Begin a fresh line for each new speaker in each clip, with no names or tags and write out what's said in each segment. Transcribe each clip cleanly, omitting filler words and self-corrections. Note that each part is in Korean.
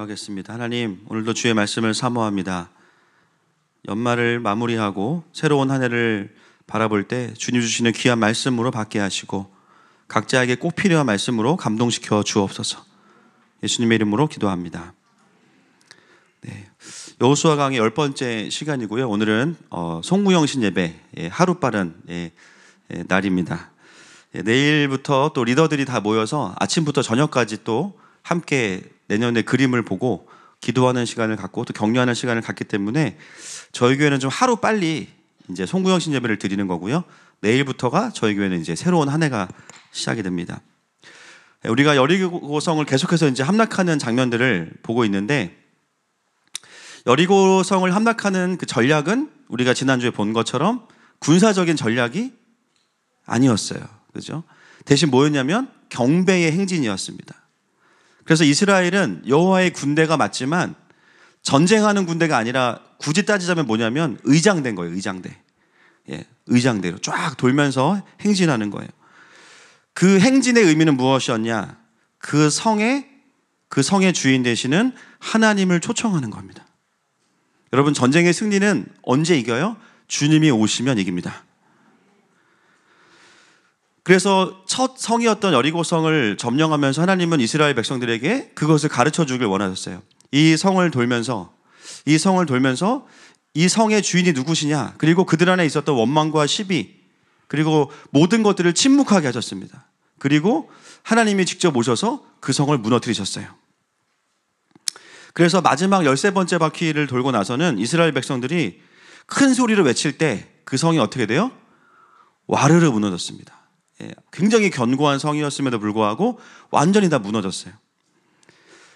기도하겠습니다. 하나님, 오늘도 주의 말씀을 사모합니다. 연말을 마무리하고 새로운 한 해를 바라볼 때 주님 주시는 귀한 말씀으로 받게 하시고 각자에게 꼭 필요한 말씀으로 감동시켜 주옵소서. 예수님의 이름으로 기도합니다. 여호수아 강의 10번째 시간이고요. 오늘은 송구영신 예배, 하루 빠른 날입니다. 내일부터 또 리더들이 다 모여서 아침부터 저녁까지 또 함께 내년의 그림을 보고 기도하는 시간을 갖고 또 격려하는 시간을 갖기 때문에 저희 교회는 좀 하루 빨리 이제 송구영신 예배를 드리는 거고요. 내일부터가 저희 교회는 이제 새로운 한 해가 시작이 됩니다. 우리가 여리고성을 계속해서 이제 함락하는 장면들을 보고 있는데, 여리고성을 함락하는 그 전략은 우리가 지난주에 본 것처럼 군사적인 전략이 아니었어요. 그죠? 대신 뭐였냐면 경배의 행진이었습니다. 그래서 이스라엘은 여호와의 군대가 맞지만 전쟁하는 군대가 아니라 굳이 따지자면 뭐냐면 의장대인 거예요. 의장대. 의장대로 쫙 돌면서 행진하는 거예요. 그 행진의 의미는 무엇이었냐? 그 성의 주인 되시는 하나님을 초청하는 겁니다. 여러분, 전쟁의 승리는 언제 이겨요? 주님이 오시면 이깁니다. 그래서 첫 성이었던 여리고성을 점령하면서 하나님은 이스라엘 백성들에게 그것을 가르쳐 주길 원하셨어요. 이 성을 돌면서 이 성의 주인이 누구시냐, 그리고 그들 안에 있었던 원망과 시비, 그리고 모든 것들을 침묵하게 하셨습니다. 그리고 하나님이 직접 오셔서 그 성을 무너뜨리셨어요. 그래서 마지막 13번째 바퀴를 돌고 나서는 이스라엘 백성들이 큰 소리로 외칠 때 그 성이 어떻게 돼요? 와르르 무너졌습니다. 굉장히 견고한 성이었음에도 불구하고 완전히 다 무너졌어요.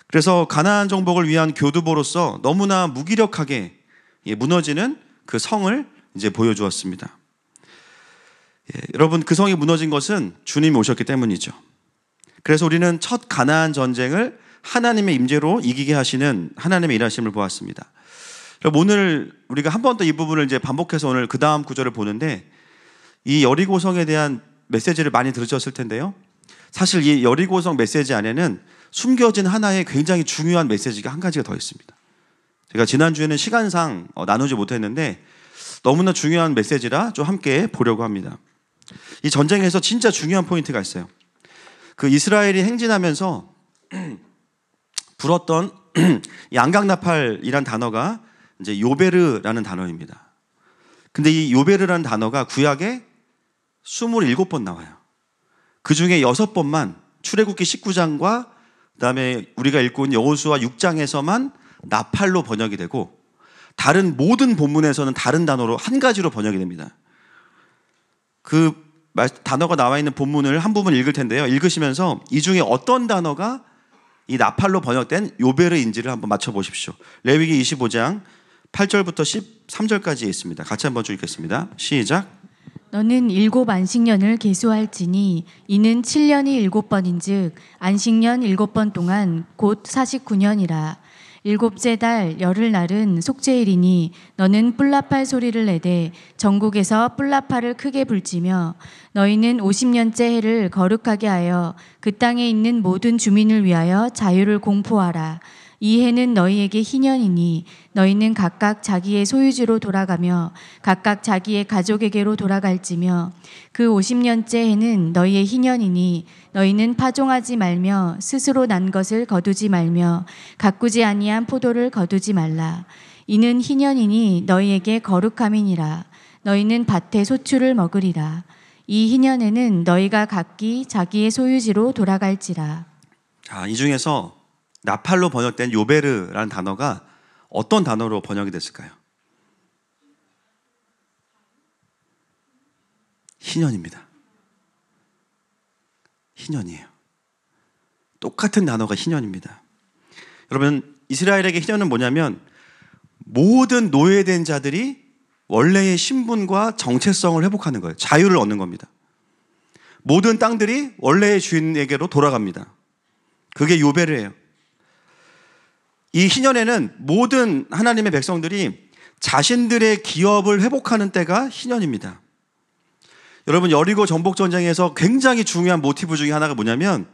그래서 가나안 정복을 위한 교두보로서 너무나 무기력하게 무너지는 그 성을 이제 보여주었습니다. 여러분, 그 성이 무너진 것은 주님이 오셨기 때문이죠. 그래서 우리는 첫 가나안 전쟁을 하나님의 임재로 이기게 하시는 하나님의 일하심을 보았습니다. 오늘 우리가 한 번 더 이 부분을 이제 반복해서 오늘 그 다음 구절을 보는데, 이 여리고성에 대한 메시지를 많이 들으셨을 텐데요. 사실 이 여리고성 메시지 안에는 숨겨진 하나의 굉장히 중요한 메시지가 한 가지가 더 있습니다. 제가 지난주에는 시간상 나누지 못했는데 너무나 중요한 메시지라 좀 함께 보려고 합니다. 이 전쟁에서 진짜 중요한 포인트가 있어요. 그 이스라엘이 행진하면서 불었던 양각나팔이란 단어가 이제 요베르라는 단어입니다. 근데 이 요베르라는 단어가 구약에 27번 나와요. 그 중에 6번만 출애굽기 19장과 그다음에 우리가 읽고 있는 여호수아 6장에서만 나팔로 번역이 되고, 다른 모든 본문에서는 다른 단어로 한 가지로 번역이 됩니다. 그 단어가 나와 있는 본문을 한 부분 읽을 텐데요. 읽으시면서 이 중에 어떤 단어가 이 나팔로 번역된 요베르인지를 한번 맞춰보십시오. 레위기 25장 8절부터 13절까지 있습니다. 같이 한번 쭉 읽겠습니다. 시작.
너는 7 안식년을 계수할지니 이는 7년이 7번인즉 안식년 7번 동안 곧 49년이라. 7째 달 열흘날은 속죄일이니 너는 뿔나팔 소리를 내되 전국에서 뿔나팔을 크게 불지며 너희는 50년째 해를 거룩하게 하여 그 땅에 있는 모든 주민을 위하여 자유를 공포하라. 이 해는 너희에게 희년이니 너희는 각각 자기의 소유지로 돌아가며 각각 자기의 가족에게로 돌아갈지며 그 50년째 해는 너희의 희년이니 너희는 파종하지 말며 스스로 난 것을 거두지 말며 가꾸지 아니한 포도를 거두지 말라. 이는 희년이니 너희에게 거룩함이니라. 너희는 밭의 소출을 먹으리라. 이 희년에는 너희가 각기 자기의 소유지로 돌아갈지라.
자, 이 중에서 나팔로 번역된 요베르라는 단어가 어떤 단어로 번역이 됐을까요? 희년입니다. 희년이에요. 똑같은 단어가 희년입니다. 여러분, 이스라엘에게 희년은 뭐냐면 모든 노예된 자들이 원래의 신분과 정체성을 회복하는 거예요. 자유를 얻는 겁니다. 모든 땅들이 원래의 주인에게로 돌아갑니다. 그게 요베르예요. 이 희년에는 모든 하나님의 백성들이 자신들의 기업을 회복하는 때가 희년입니다. 여러분, 여리고 정복 전쟁에서 굉장히 중요한 모티브 중에 하나가 뭐냐면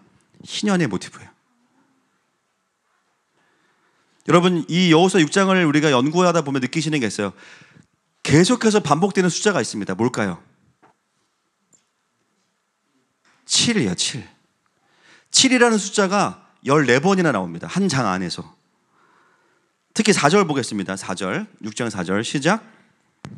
희년의 모티브예요. 여러분, 이 여호수아 6장을 우리가 연구하다 보면 느끼시는 게 있어요. 계속해서 반복되는 숫자가 있습니다. 뭘까요? 7이에요. 7. 7이라는 숫자가 14번이나 나옵니다. 한 장 안에서. 특히 4절 보겠습니다. 4절, 6장 4절 시작.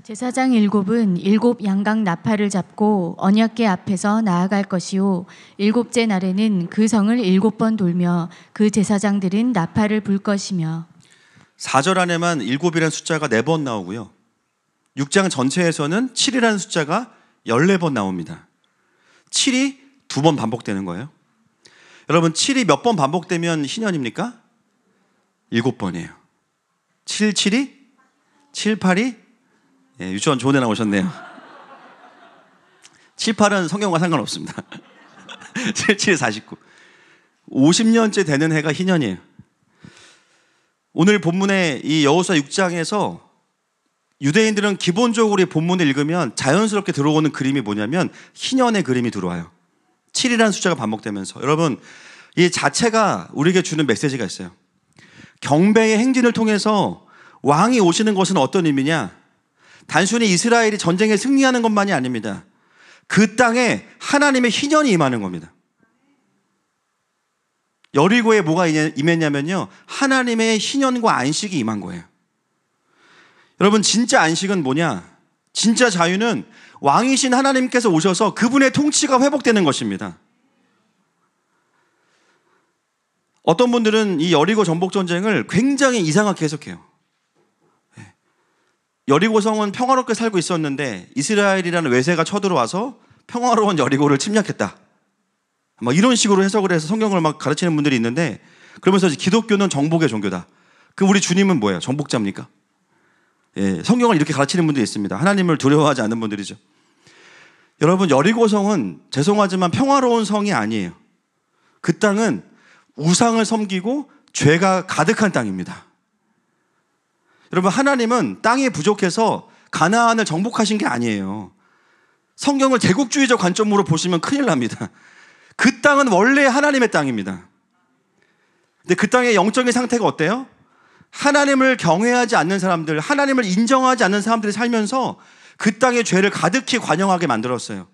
제사장 일곱은 일곱 양각 나팔을 잡고 언약궤 앞에서 나아갈 것이요 일곱째 날에는 그 성을 7번 돌며 그 제사장들은 나팔을 불 것이며.
4절 안에만 7이라는 숫자가 4번 나오고요. 6장 전체에서는 7이라는 숫자가 14번 나옵니다. 7이 2번 반복되는 거예요. 여러분, 7이 몇 번 반복되면 희년입니까? 7번이에요. 7, 7이? 7, 8이? 예, 유치원 좋은 데 나오셨네요. 7, 8은 성경과 상관없습니다. 7, 7, 49. 50년째 되는 해가 희년이에요. 오늘 본문의 이 여호수아 6장에서 유대인들은 기본적으로 이 본문을 읽으면 자연스럽게 들어오는 그림이 뭐냐면 희년의 그림이 들어와요. 7이라는 숫자가 반복되면서. 여러분, 이 자체가 우리에게 주는 메시지가 있어요. 경배의 행진을 통해서 왕이 오시는 것은 어떤 의미냐? 단순히 이스라엘이 전쟁에 승리하는 것만이 아닙니다. 그 땅에 하나님의 희년이 임하는 겁니다. 여리고에 뭐가 임했냐면요, 하나님의 희년과 안식이 임한 거예요. 여러분, 진짜 안식은 뭐냐? 진짜 자유는 왕이신 하나님께서 오셔서 그분의 통치가 회복되는 것입니다. 어떤 분들은 이 여리고 전복 전쟁을 굉장히 이상하게 해석해요. 여리고성은 평화롭게 살고 있었는데 이스라엘이라는 외세가 쳐들어와서 평화로운 여리고를 침략했다. 막 이런 식으로 해석을 해서 성경을 막 가르치는 분들이 있는데, 그러면서 기독교는 정복의 종교다. 그럼 우리 주님은 뭐예요? 정복자입니까? 예, 성경을 이렇게 가르치는 분들이 있습니다. 하나님을 두려워하지 않는 분들이죠. 여러분, 여리고성은 죄송하지만 평화로운 성이 아니에요. 그 땅은 우상을 섬기고 죄가 가득한 땅입니다. 여러분, 하나님은 땅이 부족해서 가나안을 정복하신 게 아니에요. 성경을 제국주의적 관점으로 보시면 큰일 납니다. 그 땅은 원래 하나님의 땅입니다. 근데 그 땅의 영적인 상태가 어때요? 하나님을 경외하지 않는 사람들, 하나님을 인정하지 않는 사람들이 살면서 그 땅의 죄를 가득히 관영하게 만들었어요.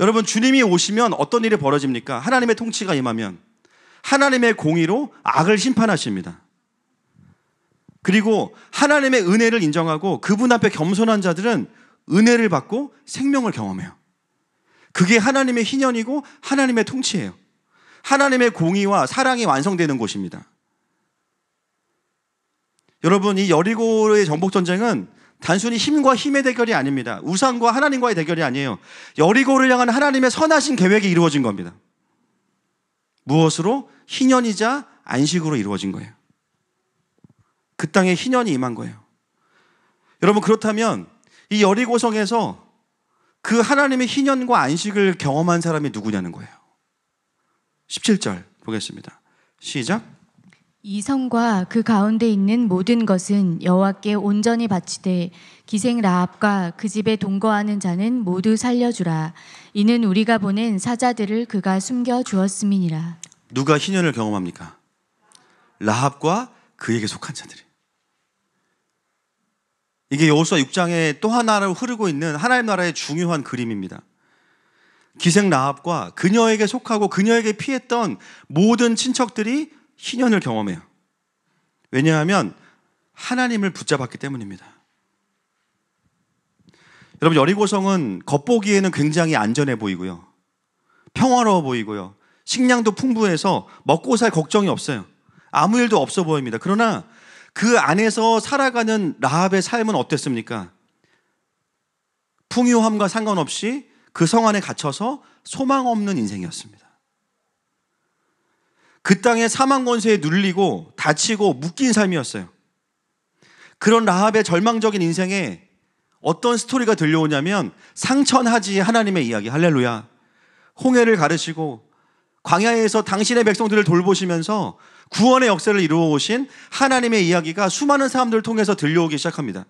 여러분, 주님이 오시면 어떤 일이 벌어집니까? 하나님의 통치가 임하면 하나님의 공의로 악을 심판하십니다. 그리고 하나님의 은혜를 인정하고 그분 앞에 겸손한 자들은 은혜를 받고 생명을 경험해요. 그게 하나님의 희년이고 하나님의 통치예요. 하나님의 공의와 사랑이 완성되는 곳입니다. 여러분, 이 여리고의 정복전쟁은 단순히 힘과 힘의 대결이 아닙니다. 우상과 하나님과의 대결이 아니에요. 여리고를 향한 하나님의 선하신 계획이 이루어진 겁니다. 무엇으로? 희년이자 안식으로 이루어진 거예요. 그 땅에 희년이 임한 거예요. 여러분, 그렇다면 이 여리고성에서 그 하나님의 희년과 안식을 경험한 사람이 누구냐는 거예요. 17절 보겠습니다. 시작.
이 성과 그 가운데 있는 모든 것은 여호와께 온전히 바치되 기생 라합과 그 집에 동거하는 자는 모두 살려주라. 이는 우리가 보낸 사자들을 그가 숨겨 주었음이니라.
누가 희년을 경험합니까? 라합과 그에게 속한 자들이. 이게 여호수아 6장에 또 하나로 흐르고 있는 하나님 나라의 중요한 그림입니다. 기생 라합과 그녀에게 속하고 그녀에게 피했던 모든 친척들이 희년을 경험해요. 왜냐하면 하나님을 붙잡았기 때문입니다. 여러분, 여리고성은 겉보기에는 굉장히 안전해 보이고요, 평화로워 보이고요, 식량도 풍부해서 먹고 살 걱정이 없어요. 아무 일도 없어 보입니다. 그러나 그 안에서 살아가는 라합의 삶은 어땠습니까? 풍요함과 상관없이 그 성 안에 갇혀서 소망 없는 인생이었습니다. 그 땅의 사망 권세에 눌리고 다치고 묶인 삶이었어요. 그런 라합의 절망적인 인생에 어떤 스토리가 들려오냐면 상천하지 하나님의 이야기. 할렐루야. 홍해를 가르시고 광야에서 당신의 백성들을 돌보시면서 구원의 역사를 이루어 오신 하나님의 이야기가 수많은 사람들을 통해서 들려오기 시작합니다.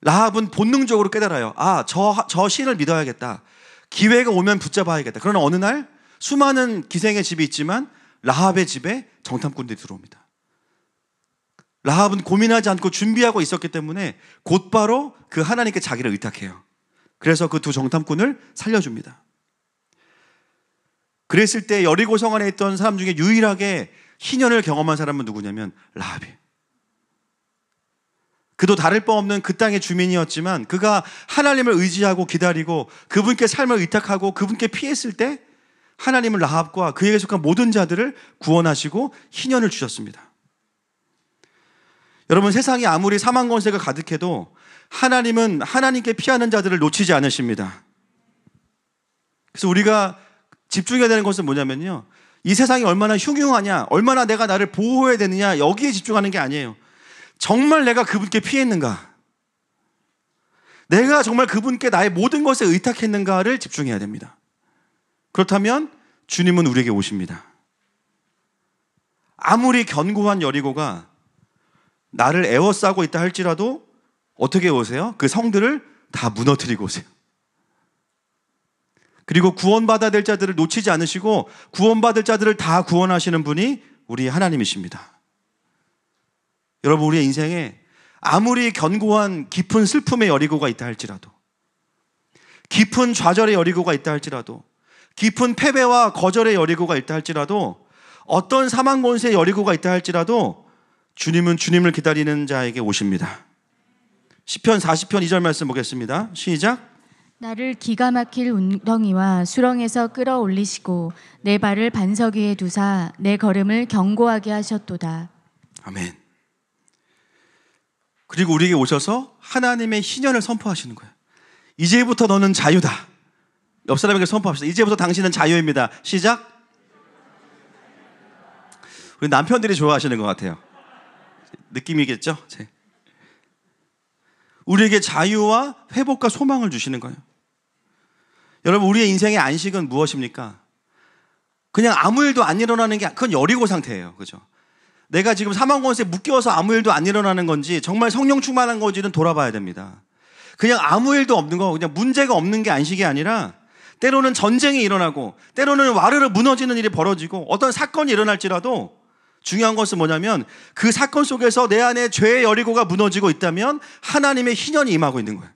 라합은 본능적으로 깨달아요. 저 신을 믿어야겠다. 기회가 오면 붙잡아야겠다. 그러나 어느 날 수많은 기생의 집이 있지만 라합의 집에 정탐꾼들이 들어옵니다. 라합은 고민하지 않고 준비하고 있었기 때문에 곧바로 그 하나님께 자기를 의탁해요. 그래서 그 두 정탐꾼을 살려줍니다. 그랬을 때 여리고 성 안에 있던 사람 중에 유일하게 희년을 경험한 사람은 누구냐면 라합이. 그도 다를 바 없는 그 땅의 주민이었지만 그가 하나님을 의지하고 기다리고 그분께 삶을 의탁하고 그분께 피했을 때 하나님은 라합과 그에게 속한 모든 자들을 구원하시고 희년을 주셨습니다. 여러분, 세상이 아무리 사망 권세가 가득해도 하나님은 하나님께 피하는 자들을 놓치지 않으십니다. 그래서 우리가 집중해야 되는 것은 뭐냐면요, 이 세상이 얼마나 흉흉하냐, 얼마나 내가 나를 보호해야 되느냐, 여기에 집중하는 게 아니에요. 정말 내가 그분께 피했는가, 내가 정말 그분께 나의 모든 것에 의탁했는가를 집중해야 됩니다. 그렇다면 주님은 우리에게 오십니다. 아무리 견고한 여리고가 나를 에워싸고 있다 할지라도 어떻게 오세요? 그 성들을 다 무너뜨리고 오세요. 그리고 구원받아야 될 자들을 놓치지 않으시고 구원받을 자들을 다 구원하시는 분이 우리 하나님이십니다. 여러분, 우리의 인생에 아무리 견고한 깊은 슬픔의 여리고가 있다 할지라도, 깊은 좌절의 여리고가 있다 할지라도, 깊은 패배와 거절의 여리고가 있다 할지라도, 어떤 사망 권세의 여리고가 있다 할지라도 주님은 주님을 기다리는 자에게 오십니다. 시편 40편 2절 말씀 보겠습니다. 시작.
나를 기가 막힐 웅덩이와 수렁에서 끌어올리시고 내 발을 반석 위에 두사 내 걸음을 견고하게 하셨도다.
아멘. 그리고 우리에게 오셔서 하나님의 희년을 선포하시는 거예요. 이제부터 너는 자유다. 옆 사람에게 선포합시다. 이제부터 당신은 자유입니다. 시작. 우리 남편들이 좋아하시는 것 같아요. 느낌이겠죠? 우리에게 자유와 회복과 소망을 주시는 거예요. 여러분, 우리의 인생의 안식은 무엇입니까? 그냥 아무 일도 안 일어나는 게, 그건 여리고 상태예요. 그죠? 내가 지금 사망권세에 묶여서 아무 일도 안 일어나는 건지 정말 성령 충만한 건지는 돌아봐야 됩니다. 그냥 아무 일도 없는 거, 그냥 문제가 없는 게 안식이 아니라 때로는 전쟁이 일어나고 때로는 와르르 무너지는 일이 벌어지고 어떤 사건이 일어날지라도 중요한 것은 뭐냐면 그 사건 속에서 내 안에 죄의 여리고가 무너지고 있다면 하나님의 희년이 임하고 있는 거예요.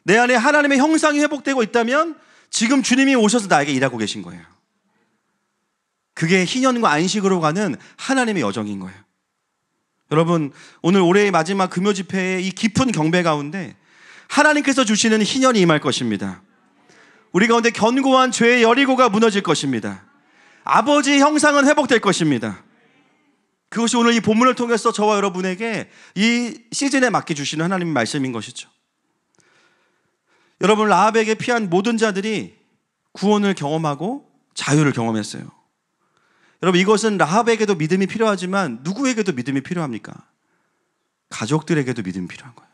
내 안에 하나님의 형상이 회복되고 있다면 지금 주님이 오셔서 나에게 일하고 계신 거예요. 그게 희년과 안식으로 가는 하나님의 여정인 거예요. 여러분, 오늘 올해의 마지막 금요 집회의 이 깊은 경배 가운데 하나님께서 주시는 희년이 임할 것입니다. 우리 가운데 견고한 죄의 여리고가 무너질 것입니다. 아버지의 형상은 회복될 것입니다. 그것이 오늘 이 본문을 통해서 저와 여러분에게 이 시즌에 맡겨주시는 하나님의 말씀인 것이죠. 여러분, 라합에게 피한 모든 자들이 구원을 경험하고 자유를 경험했어요. 여러분, 이것은 라합에게도 믿음이 필요하지만 누구에게도 믿음이 필요합니까? 가족들에게도 믿음이 필요한 거예요.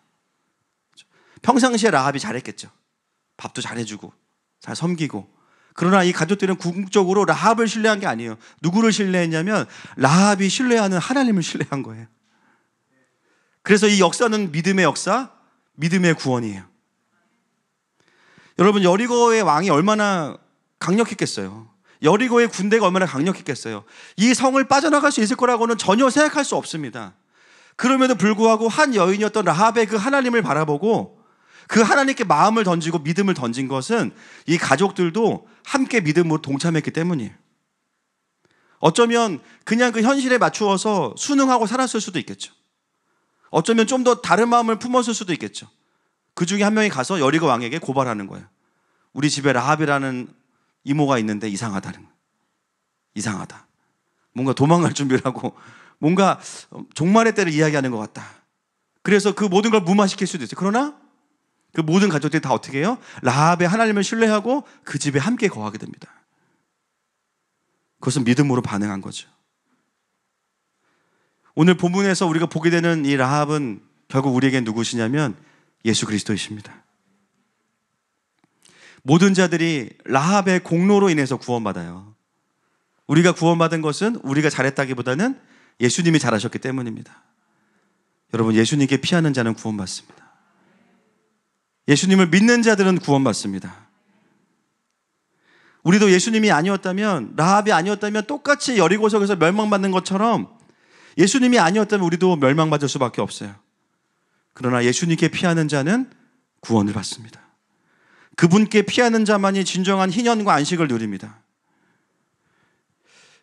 평상시에 라합이 잘했겠죠. 밥도 잘해주고 잘 섬기고. 그러나 이 가족들은 궁극적으로 라합을 신뢰한 게 아니에요. 누구를 신뢰했냐면 라합이 신뢰하는 하나님을 신뢰한 거예요. 그래서 이 역사는 믿음의 역사, 믿음의 구원이에요. 여러분, 여리고의 왕이 얼마나 강력했겠어요. 여리고의 군대가 얼마나 강력했겠어요. 이 성을 빠져나갈 수 있을 거라고는 전혀 생각할 수 없습니다. 그럼에도 불구하고 한 여인이었던 라합의 그 하나님을 바라보고 그 하나님께 마음을 던지고 믿음을 던진 것은 이 가족들도 함께 믿음으로 동참했기 때문이에요. 어쩌면 그냥 그 현실에 맞추어서 순응하고 살았을 수도 있겠죠. 어쩌면 좀 더 다른 마음을 품었을 수도 있겠죠. 그 중에 한 명이 가서 여리고 왕에게 고발하는 거예요. 우리 집에 라합이라는 이모가 있는데 이상하다는 거예요. 이상하다. 뭔가 도망갈 준비를 하고 뭔가 종말의 때를 이야기하는 것 같다. 그래서 그 모든 걸 무마시킬 수도 있어요. 그러나 그 모든 가족들이 다 어떻게 해요? 라합의 하나님을 신뢰하고 그 집에 함께 거하게 됩니다. 그것은 믿음으로 반응한 거죠. 오늘 본문에서 우리가 보게 되는 이 라합은 결국 우리에게 누구시냐면 예수 그리스도이십니다. 모든 자들이 라합의 공로로 인해서 구원받아요. 우리가 구원받은 것은 우리가 잘했다기보다는 예수님이 잘하셨기 때문입니다. 여러분, 예수님께 피하는 자는 구원받습니다. 예수님을 믿는 자들은 구원받습니다. 우리도 예수님이 아니었다면, 라합이 아니었다면 똑같이 여리고성에서 멸망받는 것처럼 예수님이 아니었다면 우리도 멸망받을 수밖에 없어요. 그러나 예수님께 피하는 자는 구원을 받습니다. 그분께 피하는 자만이 진정한 희년과 안식을 누립니다.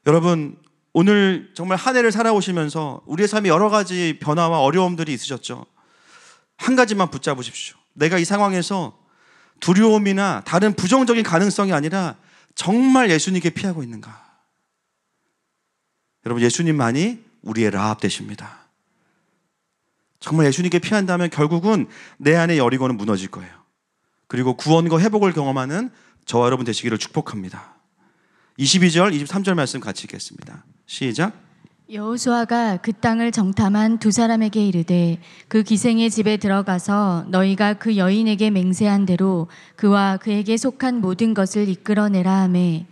여러분, 오늘 정말 한 해를 살아오시면서 우리의 삶에 여러 가지 변화와 어려움들이 있으셨죠. 한 가지만 붙잡으십시오. 내가 이 상황에서 두려움이나 다른 부정적인 가능성이 아니라 정말 예수님께 피하고 있는가? 여러분, 예수님만이 우리의 라합 되십니다. 정말 예수님께 피한다면 결국은 내 안의 여리고는 무너질 거예요. 그리고 구원과 회복을 경험하는 저와 여러분 되시기를 축복합니다. 22절, 23절 말씀 같이 읽겠습니다. 시작.
여호수아가 그 땅을 정탐한 두 사람에게 이르되 그 기생의 집에 들어가서 너희가 그 여인에게 맹세한 대로 그와 그에게 속한 모든 것을 이끌어내라 하매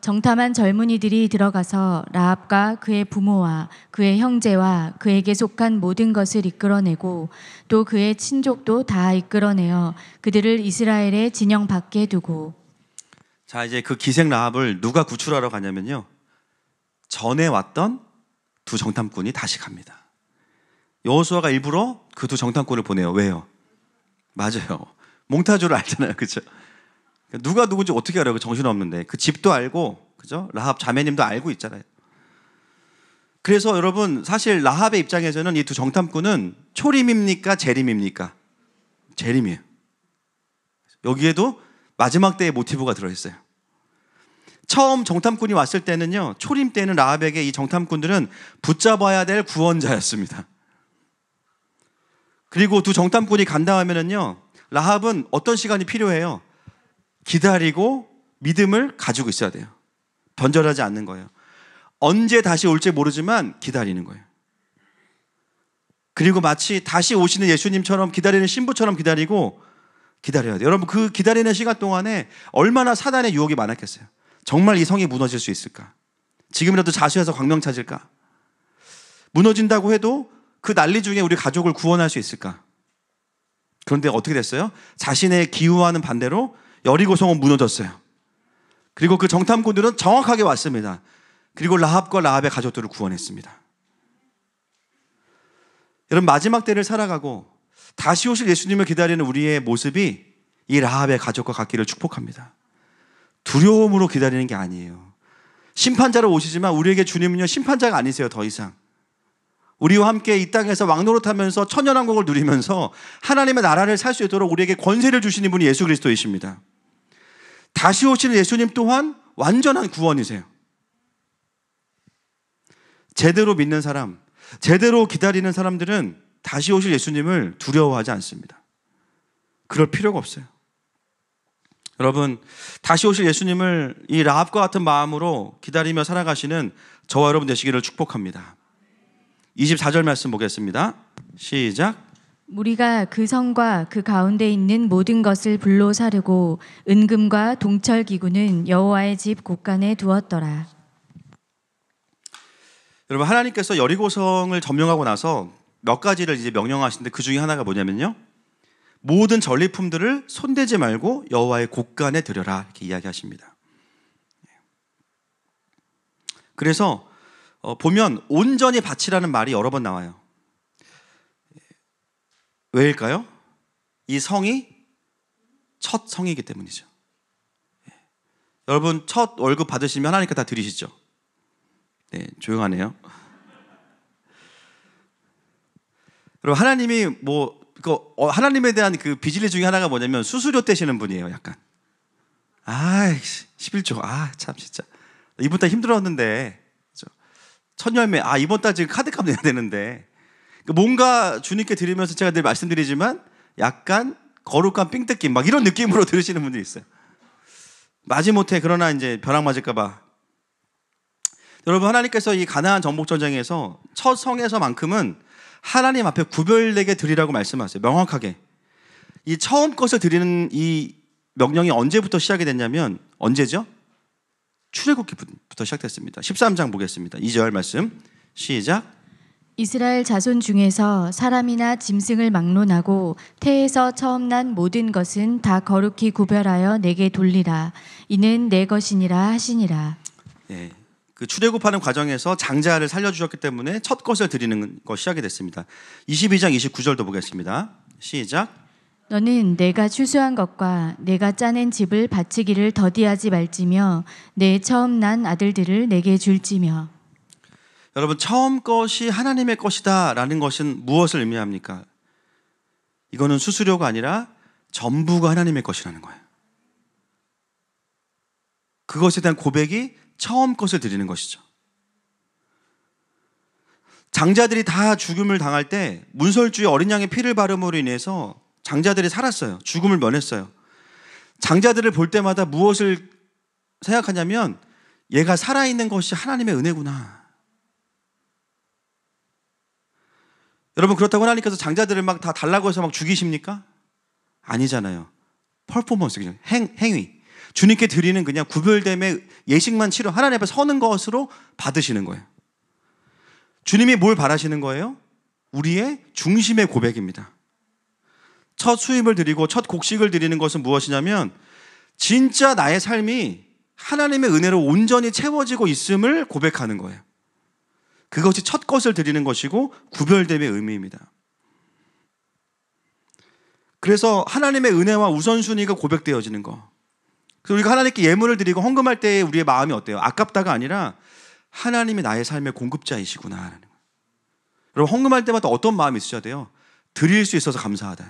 정탐한 젊은이들이 들어가서 라합과 그의 부모와 그의 형제와 그에게 속한 모든 것을 이끌어내고 또 그의 친족도 다 이끌어내어 그들을 이스라엘의 진영 밖에 두고.
자, 이제 그 기생 라합을 누가 구출하러 가냐면요, 전에 왔던 두 정탐꾼이 다시 갑니다. 여호수아가 일부러 그 두 정탐꾼을 보내요. 왜요? 맞아요. 몽타주를 알잖아요. 그렇죠? 누가 누군지 어떻게 알아요? 정신없는데. 그 집도 알고, 그죠? 라합 자매님도 알고 있잖아요. 그래서 여러분, 사실 라합의 입장에서는 이 두 정탐꾼은 초림입니까? 재림입니까? 재림이에요. 여기에도 마지막 때의 모티브가 들어있어요. 처음 정탐꾼이 왔을 때는요, 초림 때는 라합에게 이 정탐꾼들은 붙잡아야 될 구원자였습니다. 그리고 두 정탐꾼이 간다 하면은요, 라합은 어떤 시간이 필요해요? 기다리고 믿음을 가지고 있어야 돼요. 변절하지 않는 거예요. 언제 다시 올지 모르지만 기다리는 거예요. 그리고 마치 다시 오시는 예수님처럼 기다리는 신부처럼 기다려야 돼요. 여러분, 그 기다리는 시간 동안에 얼마나 사단의 유혹이 많았겠어요. 정말 이 성이 무너질 수 있을까? 지금이라도 자수해서 광명 찾을까? 무너진다고 해도 그 난리 중에 우리 가족을 구원할 수 있을까? 그런데 어떻게 됐어요? 자신의 기후와는 반대로 여리고성은 무너졌어요. 그리고 그 정탐꾼들은 정확하게 왔습니다. 그리고 라합과 라합의 가족들을 구원했습니다. 여러분, 마지막 때를 살아가고 다시 오실 예수님을 기다리는 우리의 모습이 이 라합의 가족과 같기를 축복합니다. 두려움으로 기다리는 게 아니에요. 심판자로 오시지만 우리에게 주님은요, 심판자가 아니세요. 더 이상 우리와 함께 이 땅에서 왕노릇하면서 천연왕국을 누리면서 하나님의 나라를 살 수 있도록 우리에게 권세를 주시는 분이 예수 그리스도이십니다. 다시 오시는 예수님 또한 완전한 구원이세요. 제대로 믿는 사람, 제대로 기다리는 사람들은 다시 오실 예수님을 두려워하지 않습니다. 그럴 필요가 없어요. 여러분, 다시 오실 예수님을 이 라합과 같은 마음으로 기다리며 살아가시는 저와 여러분 되시기를 축복합니다. 24절 말씀 보겠습니다. 시작.
무리가 그 성과 그 가운데 있는 모든 것을 불로 사르고 은금과 동철 기구는 여호와의 집 곳간에 두었더라.
여러분, 하나님께서 여리고성을 점령하고 나서 몇 가지를 이제 명령하시는데 그 중에 하나가 뭐냐면요, 모든 전리품들을 손대지 말고 여호와의 곳간에 드려라, 이렇게 이야기하십니다. 그래서 보면 온전히 바치라는 말이 여러 번 나와요. 왜일까요? 이 성이 첫 성이기 때문이죠. 여러분, 첫 월급 받으시면 하나님께 다 드리시죠? 네, 조용하네요. 여러분, 하나님이 하나님에 대한 그 비질리 중에 하나가 뭐냐면 수수료 떼시는 분이에요. 약간 11조 참 진짜 이번 달 힘들었는데 첫 열매 이번 달 지금 카드값 내야 되는데, 뭔가 주님께 드리면서 제가 늘 말씀드리지만 약간 거룩한 삥뜯김 막 이런 느낌으로 들으시는 분들이 있어요. 마지못해 그러나 이제 벼락 맞을까 봐. 여러분, 하나님께서 이 가나안 정복 전쟁에서 첫 성에서만큼은 하나님 앞에 구별되게 드리라고 말씀하세요. 명확하게. 이 처음 것을 드리는 이 명령이 언제부터 시작이 됐냐면, 언제죠? 출애굽기부터 시작됐습니다. 13장 보겠습니다. 2절 말씀 시작.
이스라엘 자손 중에서 사람이나 짐승을 막론하고 태에서 처음 난 모든 것은 다 거룩히 구별하여 내게 돌리라. 이는 내 것이니라 하시니라.
네, 그 출애굽하는 과정에서 장자를 살려주셨기 때문에 첫 것을 드리는 것이 시작이 됐습니다. 22장 29절도 보겠습니다. 시작.
너는 내가 추수한 것과 내가 짜낸 집을 바치기를 더디하지 말지며 내 처음 난 아들들을 내게 줄지며.
여러분, 처음 것이 하나님의 것이다 라는 것은 무엇을 의미합니까? 이거는 수수료가 아니라 전부가 하나님의 것이라는 거예요. 그것에 대한 고백이 처음 것을 드리는 것이죠. 장자들이 다 죽음을 당할 때 문설주의 어린 양의 피를 바름으로 인해서 장자들이 살았어요. 죽음을 면했어요. 장자들을 볼 때마다 무엇을 생각하냐면 얘가 살아있는 것이 하나님의 은혜구나. 여러분, 그렇다고 하나님께서 장자들을 막 다 달라고 해서 막 죽이십니까? 아니잖아요. 퍼포먼스, 그냥 행위. 주님께 드리는 그냥 구별됨의 예식만 치러 하나님 앞에 서는 것으로 받으시는 거예요. 주님이 뭘 바라시는 거예요? 우리의 중심의 고백입니다. 첫 수입을 드리고 첫 곡식을 드리는 것은 무엇이냐면 진짜 나의 삶이 하나님의 은혜로 온전히 채워지고 있음을 고백하는 거예요. 그것이 첫 것을 드리는 것이고 구별됨의 의미입니다. 그래서 하나님의 은혜와 우선순위가 고백되어지는 거. 그래서 우리가 하나님께 예물을 드리고 헌금할 때 우리의 마음이 어때요? 아깝다가 아니라 하나님이 나의 삶의 공급자이시구나 하는 거예요. 여러분, 헌금할 때마다 어떤 마음이 있으셔야 돼요? 드릴 수 있어서 감사하다.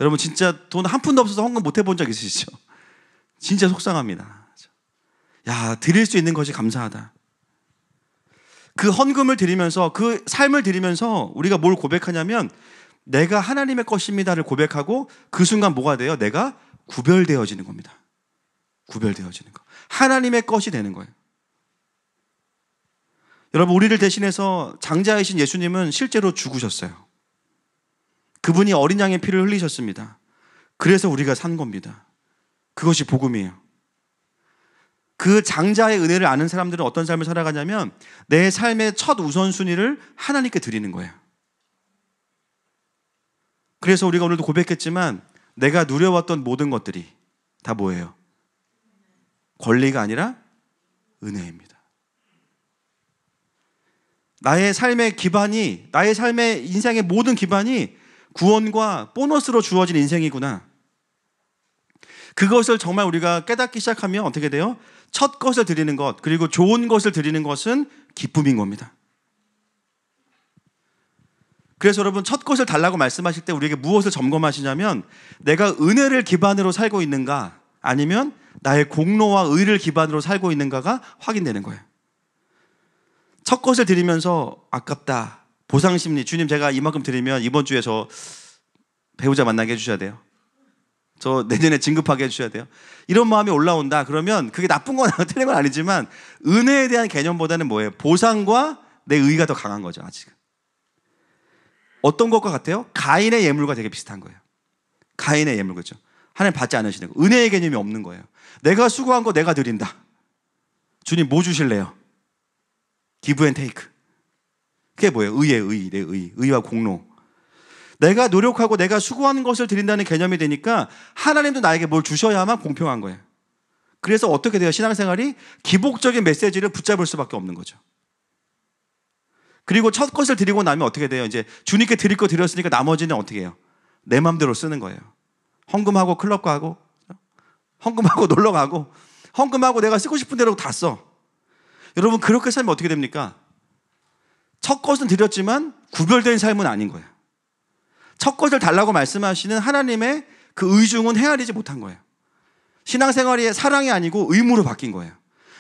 여러분, 진짜 돈 한 푼도 없어서 헌금 못 해본 적 있으시죠? 진짜 속상합니다. 야, 드릴 수 있는 것이 감사하다. 그 헌금을 드리면서, 그 삶을 드리면서 우리가 뭘 고백하냐면 내가 하나님의 것입니다를 고백하고 그 순간 뭐가 돼요? 내가 구별되어지는 겁니다. 구별되어지는 거. 하나님의 것이 되는 거예요. 여러분, 우리를 대신해서 장자이신 예수님은 실제로 죽으셨어요. 그분이 어린 양의 피를 흘리셨습니다. 그래서 우리가 산 겁니다. 그것이 복음이에요. 그 장자의 은혜를 아는 사람들은 어떤 삶을 살아가냐면 내 삶의 첫 우선순위를 하나님께 드리는 거예요. 그래서 우리가 오늘도 고백했지만 내가 누려왔던 모든 것들이 다 뭐예요? 권리가 아니라 은혜입니다. 나의 삶의 기반이, 나의 삶의 인생의 모든 기반이 구원과 보너스로 주어진 인생이구나. 그것을 정말 우리가 깨닫기 시작하면 어떻게 돼요? 첫 것을 드리는 것, 그리고 좋은 것을 드리는 것은 기쁨인 겁니다. 그래서 여러분, 첫 것을 달라고 말씀하실 때 우리에게 무엇을 점검하시냐면 내가 은혜를 기반으로 살고 있는가, 아니면 나의 공로와 의를 기반으로 살고 있는가가 확인되는 거예요. 첫 것을 드리면서 아깝다, 보상심리, 주님 제가 이만큼 드리면 이번 주에 저 배우자 만나게 해주셔야 돼요. 저 내년에 진급하게 해주셔야 돼요. 이런 마음이 올라온다. 그러면 그게 나쁜 건 틀린 건 아니지만 은혜에 대한 개념보다는 뭐예요? 보상과 내 의가 더 강한 거죠. 아직은. 어떤 것과 같아요? 가인의 예물과 되게 비슷한 거예요. 가인의 예물, 그렇죠? 하나님 받지 않으시는 거. 은혜의 개념이 없는 거예요. 내가 수고한 거 내가 드린다. 주님 뭐 주실래요? 기브 앤 테이크. 그게 뭐예요? 의의 의, 내 의, 의와 공로. 내가 노력하고 내가 수고하는 것을 드린다는 개념이 되니까 하나님도 나에게 뭘 주셔야만 공평한 거예요. 그래서 어떻게 돼요? 신앙생활이 기복적인 메시지를 붙잡을 수밖에 없는 거죠. 그리고 첫 것을 드리고 나면 어떻게 돼요? 이제 주님께 드릴 거 드렸으니까 나머지는 어떻게 해요? 내 마음대로 쓰는 거예요. 헌금하고 클럽 가고, 헌금하고 놀러 가고, 헌금하고 내가 쓰고 싶은 대로 다 써. 여러분, 그렇게 살면 어떻게 됩니까? 첫 것은 드렸지만 구별된 삶은 아닌 거예요. 첫 것을 달라고 말씀하시는 하나님의 그 의중은 헤아리지 못한 거예요. 신앙생활이 사랑이 아니고 의무로 바뀐 거예요.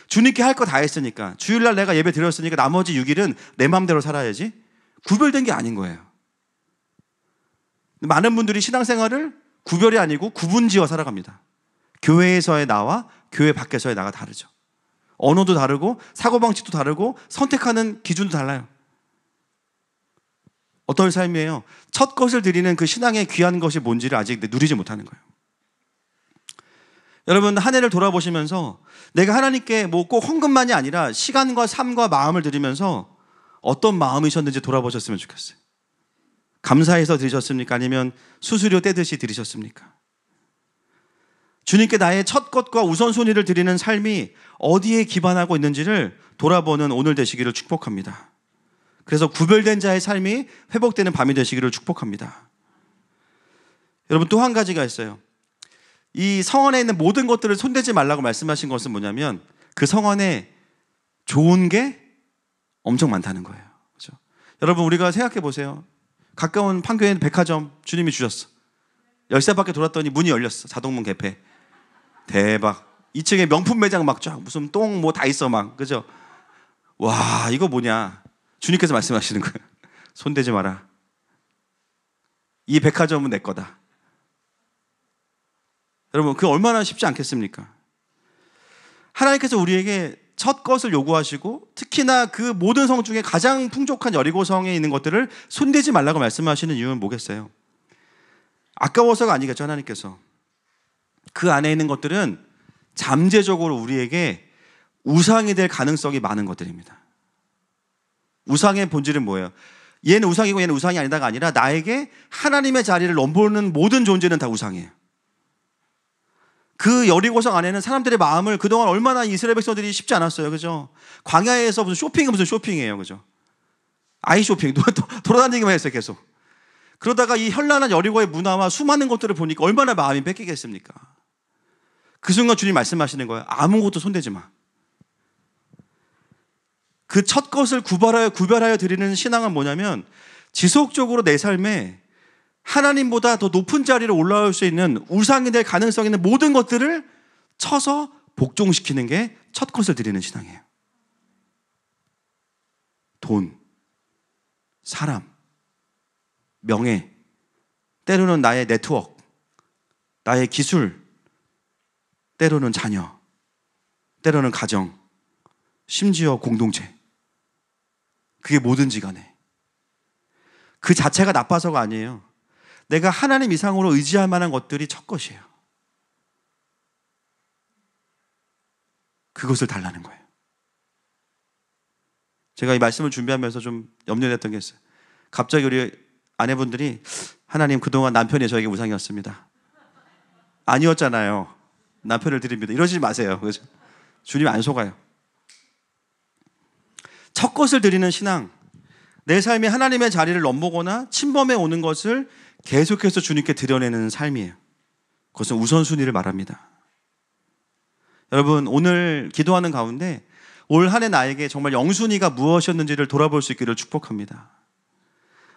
주님께 할 거 다 했으니까, 주일날 내가 예배 드렸으니까 나머지 6일은 내 마음대로 살아야지. 구별된 게 아닌 거예요. 많은 분들이 신앙생활을 구별이 아니고 구분지어 살아갑니다. 교회에서의 나와 교회 밖에서의 나가 다르죠. 언어도 다르고 사고방식도 다르고 선택하는 기준도 달라요. 어떤 삶이에요? 첫 것을 드리는 그 신앙의 귀한 것이 뭔지를 아직 누리지 못하는 거예요. 여러분, 한 해를 돌아보시면서 내가 하나님께 뭐 꼭 헌금만이 아니라 시간과 삶과 마음을 드리면서 어떤 마음이셨는지 돌아보셨으면 좋겠어요. 감사해서 드리셨습니까? 아니면 수수료 떼듯이 드리셨습니까? 주님께 나의 첫 것과 우선순위를 드리는 삶이 어디에 기반하고 있는지를 돌아보는 오늘 되시기를 축복합니다. 그래서 구별된 자의 삶이 회복되는 밤이 되시기를 축복합니다. 여러분, 또 한 가지가 있어요. 이 성 안에 있는 모든 것들을 손대지 말라고 말씀하신 것은 뭐냐면 그 성 안에 좋은 게 엄청 많다는 거예요. 그렇죠? 여러분, 우리가 생각해 보세요. 가까운 판교에 있는 백화점 주님이 주셨어. 열쇠 밖에 돌았더니 문이 열렸어. 자동문 개폐. 대박. 2층에 명품 매장 막 쫙 무슨 똥 뭐 다 있어 막. 그죠? 와, 이거 뭐냐? 주님께서 말씀하시는 거예요. 손대지 마라. 이 백화점은 내 거다. 여러분, 그게 얼마나 쉽지 않겠습니까? 하나님께서 우리에게 첫 것을 요구하시고 특히나 그 모든 성 중에 가장 풍족한 여리고성에 있는 것들을 손대지 말라고 말씀하시는 이유는 뭐겠어요? 아까워서가 아니겠죠. 하나님께서 그 안에 있는 것들은 잠재적으로 우리에게 우상이 될 가능성이 많은 것들입니다. 우상의 본질은 뭐예요? 얘는 우상이고 얘는 우상이 아니다가 아니라 나에게 하나님의 자리를 넘보는 모든 존재는 다 우상이에요. 그 여리고성 안에는 사람들의 마음을 그동안 얼마나 이스라엘 백성들이 쉽지 않았어요. 그죠? 광야에서 무슨 쇼핑은 무슨 쇼핑이에요. 그죠? 아이 쇼핑. 돌아다니기만 했어요. 계속. 그러다가 이 현란한 여리고의 문화와 수많은 것들을 보니까 얼마나 마음이 뺏기겠습니까? 그 순간 주님 말씀하시는 거예요. 아무것도 손대지 마. 그 첫 것을 구별하여 드리는 신앙은 뭐냐면 지속적으로 내 삶에 하나님보다 더 높은 자리로 올라올 수 있는 우상이 될 가능성이 있는 모든 것들을 쳐서 복종시키는 게 첫 것을 드리는 신앙이에요. 돈, 사람, 명예, 때로는 나의 네트워크, 나의 기술, 때로는 자녀, 때로는 가정, 심지어 공동체. 그게 뭐든지 간에. 그 자체가 나빠서가 아니에요. 내가 하나님 이상으로 의지할 만한 것들이 첫 것이에요. 그것을 달라는 거예요. 제가 이 말씀을 준비하면서 좀 염려됐던 게 있어요. 갑자기 우리 아내분들이 하나님 그동안 남편이 저에게 우상이었습니다. 아니었잖아요. 남편을 드립니다. 이러지 마세요. 그렇죠? 주님 안 속아요. 첫 것을 드리는 신앙, 내 삶에 하나님의 자리를 넘보거나 침범해 오는 것을 계속해서 주님께 드려내는 삶이에요. 그것은 우선순위를 말합니다. 여러분, 오늘 기도하는 가운데 올 한 해 나에게 정말 영순위가 무엇이었는지를 돌아볼 수 있기를 축복합니다.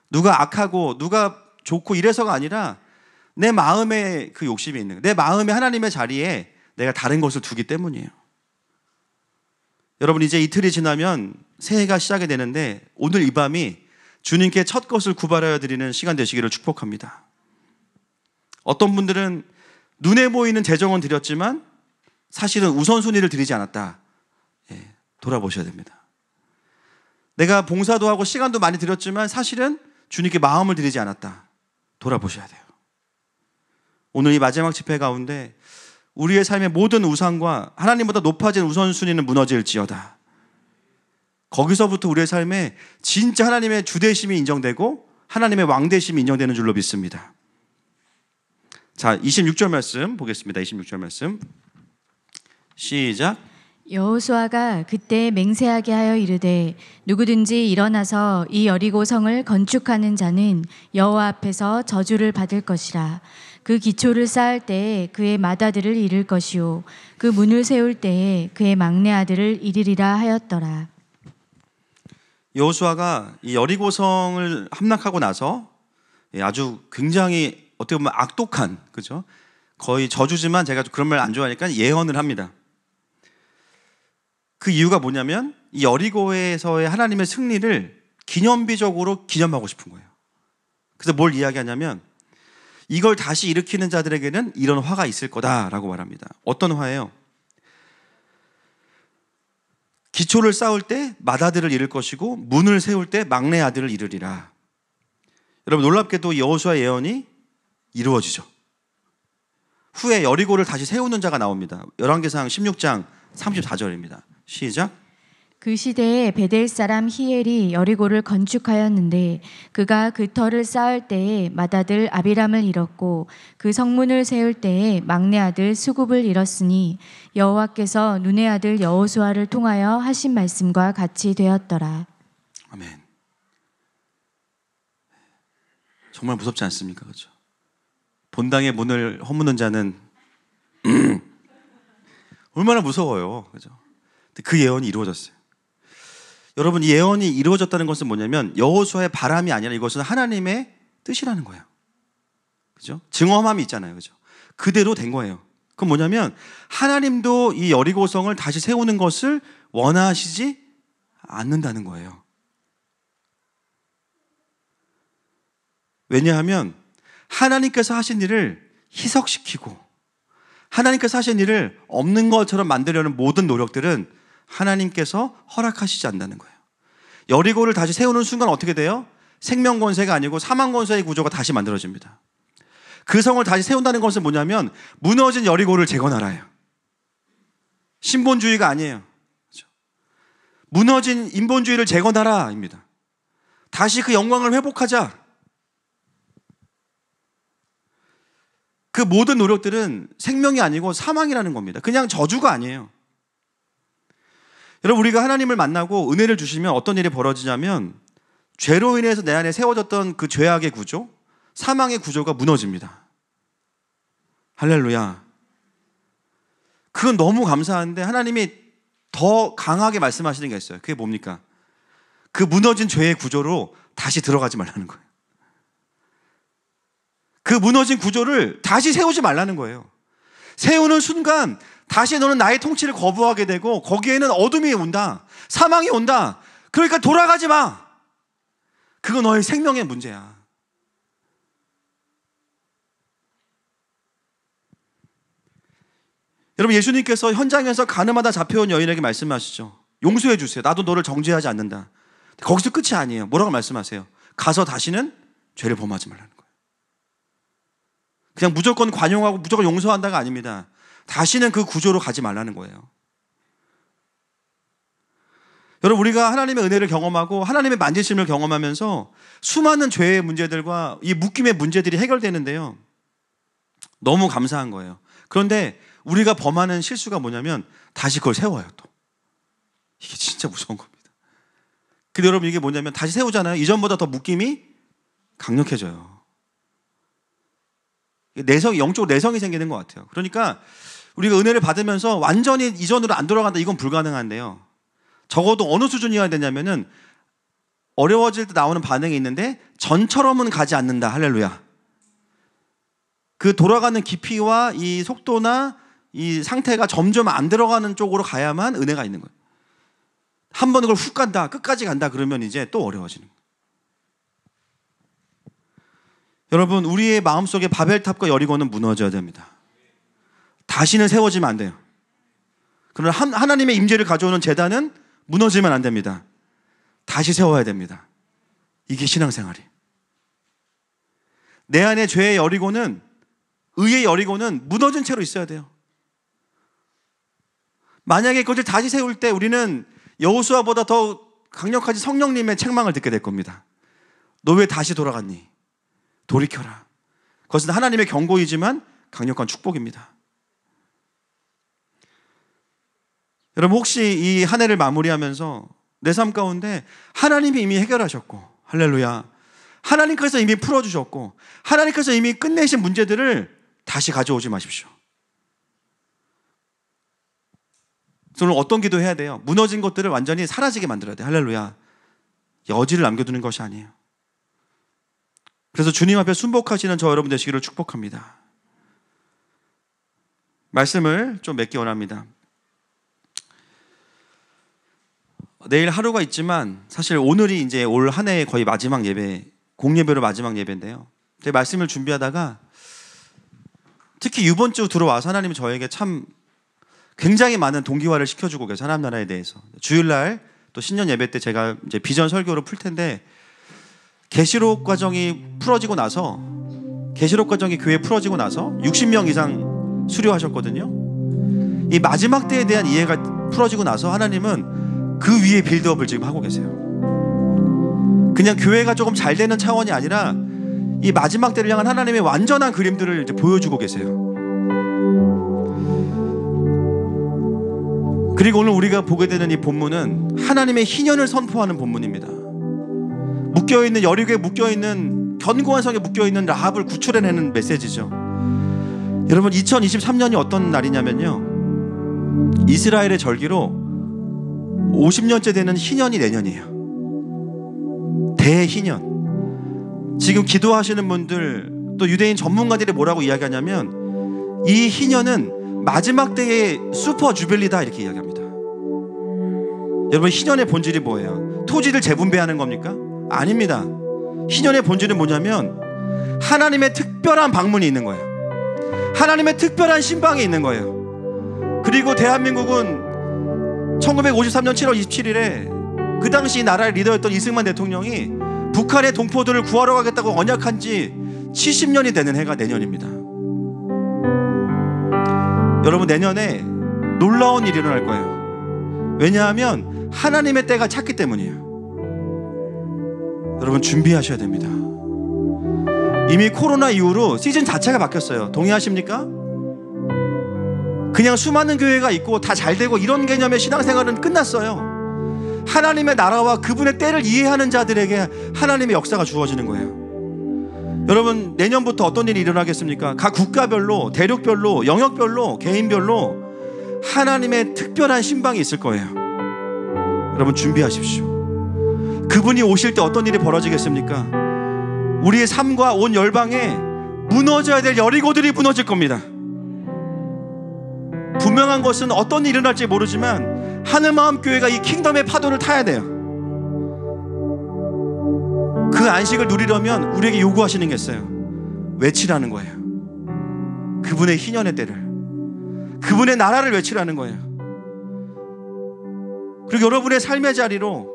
누가 악하고 누가 좋고 이래서가 아니라 내 마음에 그 욕심이 있는 거예요. 내 마음에 하나님의 자리에 내가 다른 것을 두기 때문이에요. 여러분, 이제 이틀이 지나면 새해가 시작이 되는데 오늘 이 밤이 주님께 첫 것을 구별하여 드리는 시간 되시기를 축복합니다. 어떤 분들은 눈에 보이는 재정은 드렸지만 사실은 우선순위를 드리지 않았다. 돌아보셔야 됩니다. 내가 봉사도 하고 시간도 많이 드렸지만 사실은 주님께 마음을 드리지 않았다. 돌아보셔야 돼요. 오늘 이 마지막 집회 가운데 우리의 삶의 모든 우상과 하나님보다 높아진 우선순위는 무너질지어다. 거기서부터 우리의 삶에 진짜 하나님의 주대심이 인정되고 하나님의 왕대심이 인정되는 줄로 믿습니다. 자, 26절 말씀 보겠습니다. 26절 말씀 시작.
여호수아가 그때 맹세하게 하여 이르되 누구든지 일어나서 이 여리고 성을 건축하는 자는 여호와 앞에서 저주를 받을 것이라. 그 기초를 쌓을 때에 그의 맏아들을 잃을 것이요 그 문을 세울 때에 그의 막내 아들을 잃으리라 하였더라.
여호수아가 이 여리고성을 함락하고 나서 아주 굉장히 어떻게 보면 악독한, 그죠? 거의 저주지만 제가 그런 말 안 좋아하니까 예언을 합니다. 그 이유가 뭐냐면 이 여리고에서의 하나님의 승리를 기념비적으로 기념하고 싶은 거예요. 그래서 뭘 이야기하냐면 이걸 다시 일으키는 자들에게는 이런 화가 있을 거다라고 말합니다. 어떤 화예요? 기초를 쌓을 때 맏아들을 잃을 것이고 문을 세울 때 막내 아들을 잃으리라. 여러분, 놀랍게도 여호수아의 예언이 이루어지죠. 후에 여리고를 다시 세우는 자가 나옵니다. 열왕기상 16장 34절입니다. 시작.
그 시대에 베델 사람 히엘이 여리고를 건축하였는데 그가 그 터를 쌓을 때에 맏아들 아비람을 잃었고 그 성문을 세울 때에 막내 아들 수굽을 잃었으니 여호와께서 눈의 아들 여호수아를 통하여 하신 말씀과 같이 되었더라.
아멘. 정말 무섭지 않습니까? 그렇죠? 본당의 문을 허무는 자는 얼마나 무서워요. 그죠? 그 예언이 이루어졌어요. 여러분, 이 예언이 이루어졌다는 것은 뭐냐면 여호수아의 바람이 아니라 이것은 하나님의 뜻이라는 거예요. 그죠? 증언함이 있잖아요. 그죠? 그대로 된 거예요. 그건 뭐냐면 하나님도 이 여리고성을 다시 세우는 것을 원하시지 않는다는 거예요. 왜냐하면 하나님께서 하신 일을 희석시키고 하나님께서 하신 일을 없는 것처럼 만들려는 모든 노력들은 하나님께서 허락하시지 않는다는 거예요. 여리고를 다시 세우는 순간 어떻게 돼요? 생명권세가 아니고 사망권세의 구조가 다시 만들어집니다. 그 성을 다시 세운다는 것은 뭐냐면 무너진 여리고를 재건하라예요. 신본주의가 아니에요. 그렇죠? 무너진 인본주의를 재건하라입니다. 다시 그 영광을 회복하자. 그 모든 노력들은 생명이 아니고 사망이라는 겁니다. 그냥 저주가 아니에요. 여러분, 우리가 하나님을 만나고 은혜를 주시면 어떤 일이 벌어지냐면 죄로 인해서 내 안에 세워졌던 그 죄악의 구조, 사망의 구조가 무너집니다. 할렐루야. 그건 너무 감사한데 하나님이 더 강하게 말씀하시는 게 있어요. 그게 뭡니까? 그 무너진 죄의 구조로 다시 들어가지 말라는 거예요. 그 무너진 구조를 다시 세우지 말라는 거예요. 세우는 순간 다시 너는 나의 통치를 거부하게 되고 거기에는 어둠이 온다. 사망이 온다. 그러니까 돌아가지 마. 그거 너의 생명의 문제야. 여러분, 예수님께서 현장에서 가늠하다 잡혀온 여인에게 말씀하시죠. 용서해 주세요. 나도 너를 정죄하지 않는다. 거기서 끝이 아니에요. 뭐라고 말씀하세요? 가서 다시는 죄를 범하지 말라는 거예요. 그냥 무조건 관용하고 무조건 용서한다가 아닙니다. 다시는 그 구조로 가지 말라는 거예요. 여러분, 우리가 하나님의 은혜를 경험하고 하나님의 만지심을 경험하면서 수많은 죄의 문제들과 이 묶임의 문제들이 해결되는데요. 너무 감사한 거예요. 그런데 우리가 범하는 실수가 뭐냐면 다시 그걸 세워요. 또 이게 진짜 무서운 겁니다. 근데 여러분, 이게 뭐냐면 다시 세우잖아요. 이전보다 더 묶임이 강력해져요. 내성, 영적으로 내성이 생기는 것 같아요. 그러니까 우리가 은혜를 받으면서 완전히 이전으로 안 돌아간다, 이건 불가능한데요. 적어도 어느 수준이어야 되냐면은 어려워질 때 나오는 반응이 있는데 전처럼은 가지 않는다. 할렐루야. 그 돌아가는 깊이와 이 속도나 이 상태가 점점 안 들어가는 쪽으로 가야만 은혜가 있는 거예요. 한 번 그걸 훅 간다, 끝까지 간다 그러면 이제 또 어려워지는 거예요. 여러분, 우리의 마음속에 바벨탑과 여리고는 무너져야 됩니다. 다시는 세워지면 안 돼요. 그러나 하나님의 임재를 가져오는 제단은 무너지면 안 됩니다. 다시 세워야 됩니다. 이게 신앙생활이에요. 내 안에 죄의 여리고는, 의의 여리고는 무너진 채로 있어야 돼요. 만약에 그것을 다시 세울 때 우리는 여호수아보다 더 강력하지 성령님의 책망을 듣게 될 겁니다. 너 왜 다시 돌아갔니? 돌이켜라. 그것은 하나님의 경고이지만 강력한 축복입니다. 여러분, 혹시 이 한 해를 마무리하면서 내 삶 가운데 하나님이 이미 해결하셨고, 할렐루야, 하나님께서 이미 풀어주셨고 하나님께서 이미 끝내신 문제들을 다시 가져오지 마십시오. 저는 어떤 기도 해야 돼요? 무너진 것들을 완전히 사라지게 만들어야 돼요. 할렐루야. 여지를 남겨두는 것이 아니에요. 그래서 주님 앞에 순복하시는 저 여러분 되시기를 축복합니다. 말씀을 좀 맺기 원합니다. 내일 하루가 있지만 사실 오늘이 이제 올 한 해의 거의 마지막 예배, 공예배로 마지막 예배인데요. 제 말씀을 준비하다가 특히 이번 주 들어와서 하나님이 저에게 참 굉장히 많은 동기화를 시켜주고 계세요. 하나님 나라에 대해서. 주일날 또 신년 예배 때 제가 이제 비전 설교를 풀 텐데, 계시록 과정이 풀어지고 나서, 계시록 과정이 교회에 풀어지고 나서 60명 이상 수료하셨거든요. 이 마지막 때에 대한 이해가 풀어지고 나서 하나님은 그 위에 빌드업을 지금 하고 계세요. 그냥 교회가 조금 잘 되는 차원이 아니라 이 마지막 때를 향한 하나님의 완전한 그림들을 이제 보여주고 계세요. 그리고 오늘 우리가 보게 되는 이 본문은 하나님의 희년을 선포하는 본문입니다. 묶여있는 여리고에 묶여있는 견고한 성에 묶여있는 라합을 구출해내는 메시지죠. 여러분 2023년이 어떤 날이냐면요, 이스라엘의 절기로 50년째 되는 희년이 내년이에요. 대희년. 지금 기도하시는 분들 또 유대인 전문가들이 뭐라고 이야기하냐면 이 희년은 마지막 때의 슈퍼 주빌리다 이렇게 이야기합니다. 여러분 희년의 본질이 뭐예요? 토지를 재분배하는 겁니까? 아닙니다. 희년의 본질은 뭐냐면 하나님의 특별한 방문이 있는 거예요. 하나님의 특별한 신방이 있는 거예요. 그리고 대한민국은 1953년 7월 27일에 그 당시 나라의 리더였던 이승만 대통령이 북한의 동포들을 구하러 가겠다고 언약한 지 70년이 되는 해가 내년입니다. 여러분 내년에 놀라운 일이 일어날 거예요. 왜냐하면 하나님의 때가 찼기 때문이에요. 여러분 준비하셔야 됩니다. 이미 코로나 이후로 시즌 자체가 바뀌었어요. 동의하십니까? 그냥 수많은 교회가 있고 다 잘되고 이런 개념의 신앙생활은 끝났어요. 하나님의 나라와 그분의 때를 이해하는 자들에게 하나님의 역사가 주어지는 거예요. 여러분 내년부터 어떤 일이 일어나겠습니까? 각 국가별로, 대륙별로, 영역별로, 개인별로 하나님의 특별한 신방이 있을 거예요. 여러분 준비하십시오. 그분이 오실 때 어떤 일이 벌어지겠습니까? 우리의 삶과 온 열방에 무너져야 될 여리고들이 무너질 겁니다. 분명한 것은 어떤 일이 일어날지 모르지만 하늘마음교회가 이 킹덤의 파도를 타야 돼요. 그 안식을 누리려면 우리에게 요구하시는 게 있어요. 외치라는 거예요. 그분의 희년의 때를, 그분의 나라를 외치라는 거예요. 그리고 여러분의 삶의 자리로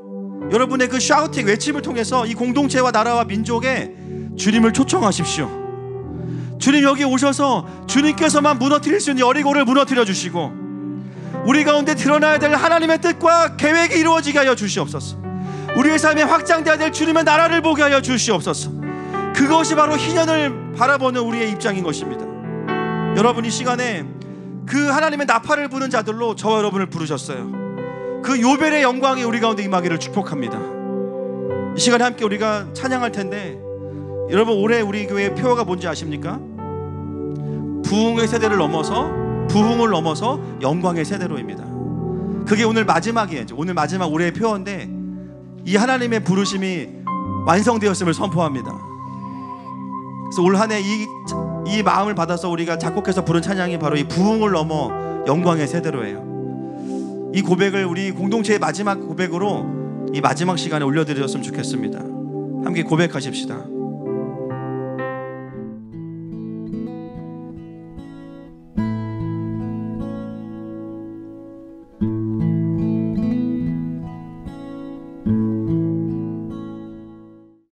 여러분의 그 샤우팅 외침을 통해서 이 공동체와 나라와 민족에 주님을 초청하십시오. 주님 여기 오셔서 주님께서만 무너뜨릴 수 있는 여리고를 무너뜨려 주시고 우리 가운데 드러나야 될 하나님의 뜻과 계획이 이루어지게 하여 주시옵소서. 우리의 삶에 확장되어야 될 주님의 나라를 보게 하여 주시옵소서. 그것이 바로 희년을 바라보는 우리의 입장인 것입니다. 여러분 이 시간에 그 하나님의 나팔을 부는 자들로 저와 여러분을 부르셨어요. 그 요벨의 영광이 우리 가운데 임하기를 축복합니다. 이 시간에 함께 우리가 찬양할 텐데 여러분 올해 우리 교회의 표어가 뭔지 아십니까? 부흥의 세대를 넘어서 부흥을 넘어서 영광의 세대로입니다. 그게 오늘 마지막이에요. 오늘 마지막 올해의 표어인데 이 하나님의 부르심이 완성되었음을 선포합니다. 그래서 올 한 해 이 마음을 받아서 우리가 작곡해서 부른 찬양이 바로 이 부흥을 넘어 영광의 세대로예요. 이 고백을 우리 공동체의 마지막 고백으로 이 마지막 시간에 올려드렸으면 좋겠습니다. 함께 고백하십시다.